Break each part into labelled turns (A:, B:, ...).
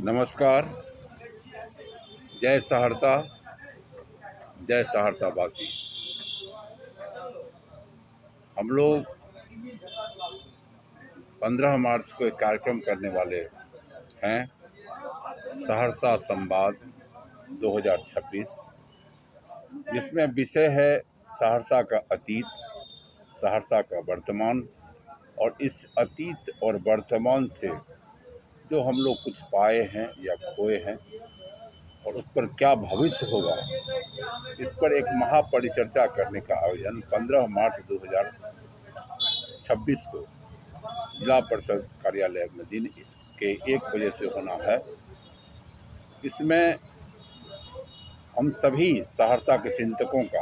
A: नमस्कार। जय सहरसा, जय सहरसा वासी। हम लोग 15 मार्च को एक कार्यक्रम करने वाले हैं, सहरसा संवाद 2026, जिसमें विषय है सहरसा का अतीत, सहरसा का वर्तमान और इस अतीत और वर्तमान से जो हम लोग कुछ पाए हैं या खोए हैं और उस पर क्या भविष्य होगा, इस पर एक महापरिचर्चा करने का आयोजन 15 मार्च 2026 को जिला परिषद कार्यालय में दिन के 1 बजे से होना है। इसमें हम सभी सहरसा के चिंतकों का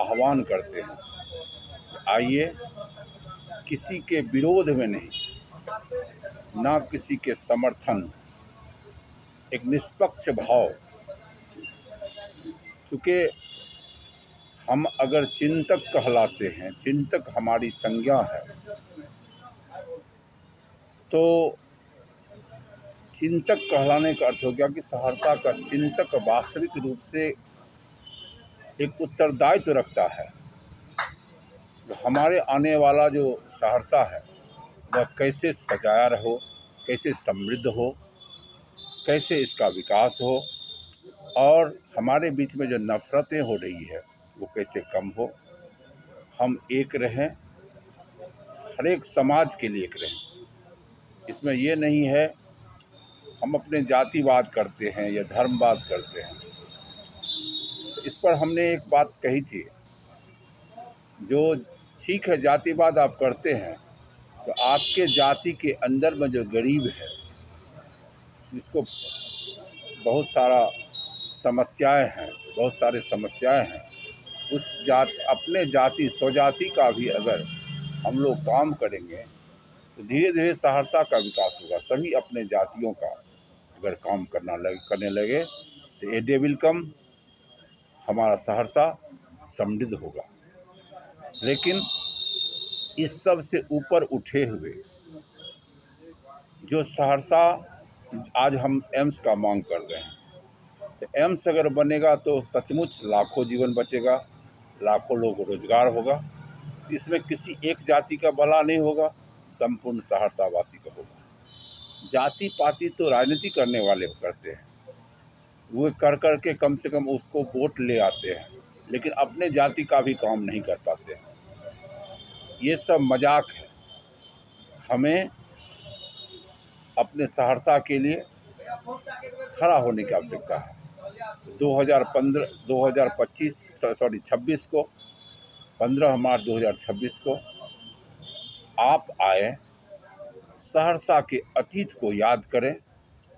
A: आह्वान करते हैं, आइए किसी के विरोध में नहीं, ना किसी के समर्थन, एक निष्पक्ष भाव। चूँकि हम अगर चिंतक कहलाते हैं, चिंतक हमारी संज्ञा है, तो चिंतक कहलाने का अर्थ हो गया कि सहरसा का चिंतक वास्तविक रूप से एक उत्तरदायित्व रखता है। जो हमारे आने वाला जो सहरसा है वह कैसे सजाया रहो, कैसे समृद्ध हो, कैसे इसका विकास हो और हमारे बीच में जो नफ़रतें हो रही है वो कैसे कम हो। हम एक रहें, हर एक समाज के लिए एक रहें। इसमें ये नहीं है हम अपने जातिवाद करते हैं या धर्मवाद करते हैं। इस पर हमने एक बात कही थी, जो ठीक है जातिवाद आप करते हैं तो आपके जाति के अंदर में जो गरीब है, जिसको बहुत सारा समस्याएं हैं, बहुत सारे समस्याएं हैं, उस अपने जाति स्वजाति का भी अगर हम लोग काम करेंगे तो धीरे धीरे सहरसा का विकास होगा। सभी अपने जातियों का अगर काम करने लगे तो ए डे विल कम, हमारा सहरसा समृद्ध होगा। लेकिन इस सब से ऊपर उठे हुए जो सहरसा, आज हम एम्स का मांग कर रहे हैं, तो एम्स अगर बनेगा तो सचमुच लाखों जीवन बचेगा, लाखों लोग रोजगार होगा। इसमें किसी एक जाति का भला नहीं होगा, संपूर्ण सहरसा वासी का होगा। जाति पाति तो राजनीति करने वाले करते हैं, वो कर के कम से कम उसको वोट ले आते हैं, लेकिन अपने जाति का भी काम नहीं कर पाते हैं। ये सब मजाक है। हमें अपने सहरसा के लिए खड़ा होने की आवश्यकता है। 26 को 15 मार्च 2026 को आप आए, सहरसा के अतीत को याद करें,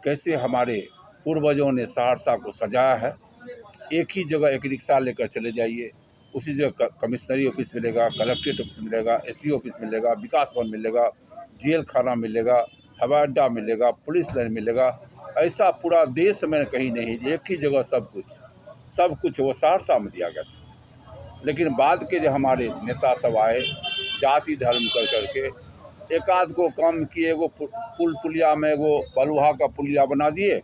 A: कैसे हमारे पूर्वजों ने सहरसा को सजाया है। एक ही जगह एक रिक्शा लेकर चले जाइए, उसी जगह कमिश्नरी ऑफिस मिलेगा, कलेक्ट्रेट ऑफिस मिलेगा, एसडी ऑफिस मिलेगा, विकास भवन मिलेगा, जेल खाना मिलेगा, हवाई अड्डा मिलेगा, पुलिस लाइन मिलेगा। ऐसा पूरा देश में कहीं नहीं, एक ही जगह सब कुछ वो सहरसा में दिया गया था। लेकिन बाद के जो हमारे नेता सब आए, जाति धर्म कर करके एक आध को काम किए, वो पुलिया में वो बलुहा का पुलिया बना दिए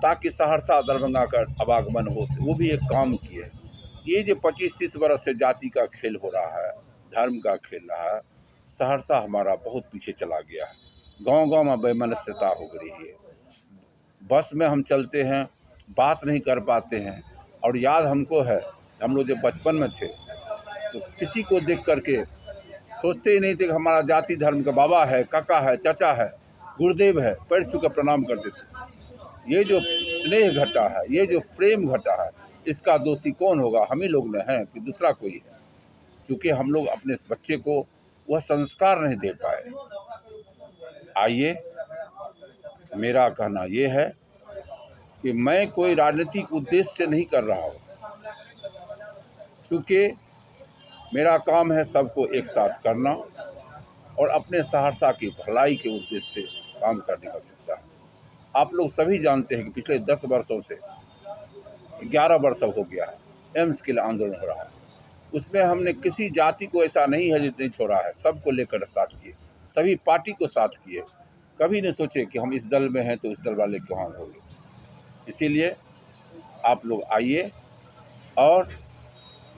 A: ताकि सहरसा दरभंगा का आवागमन हो, वो भी एक काम किए। ये जो 25-30 वर्ष से जाति का खेल हो रहा है, धर्म का खेल रहा है, सहरसा हमारा बहुत पीछे चला गया है। गांव-गांव में वैमनस्यता हो रही है। बस में हम चलते हैं, बात नहीं कर पाते हैं। और याद हमको है, हम लोग जब बचपन में थे तो किसी को देख करके सोचते ही नहीं थे कि हमारा जाति धर्म का बाबा है, काका है, चाचा है, गुरुदेव है, पैर छू कर प्रणाम करते थे। ये जो स्नेह घटा है, ये जो प्रेम घटा है, इसका दोषी कौन होगा? हम ही लोग ने हैं कि दूसरा कोई है? क्योंकि हम लोग अपने बच्चे को वह संस्कार नहीं दे पाए। आइए, मेरा कहना ये है कि मैं कोई राजनीतिक उद्देश्य से नहीं कर रहा हूँ, क्योंकि मेरा काम है सबको एक साथ करना और अपने सहरसा की भलाई के उद्देश्य से काम करने की आवश्यकता है। आप लोग सभी जानते हैं कि पिछले 10 वर्षों से 11 वर्ष हो गया है एम्स के लिए आंदोलन हो रहा है। उसमें हमने किसी जाति को ऐसा नहीं है जो नहीं छोड़ा है, सबको लेकर साथ किए, सभी पार्टी को साथ किए। कभी नहीं सोचे कि हम इस दल में हैं तो इस दल वाले कहाँ होंगे। इसीलिए आप लोग आइए और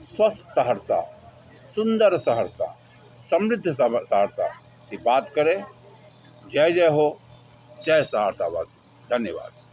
A: स्वस्थ सहरसा, सुंदर सहरसा, समृद्ध सहरसा की बात करें। जय जय हो, जय सहरसावासी। धन्यवाद।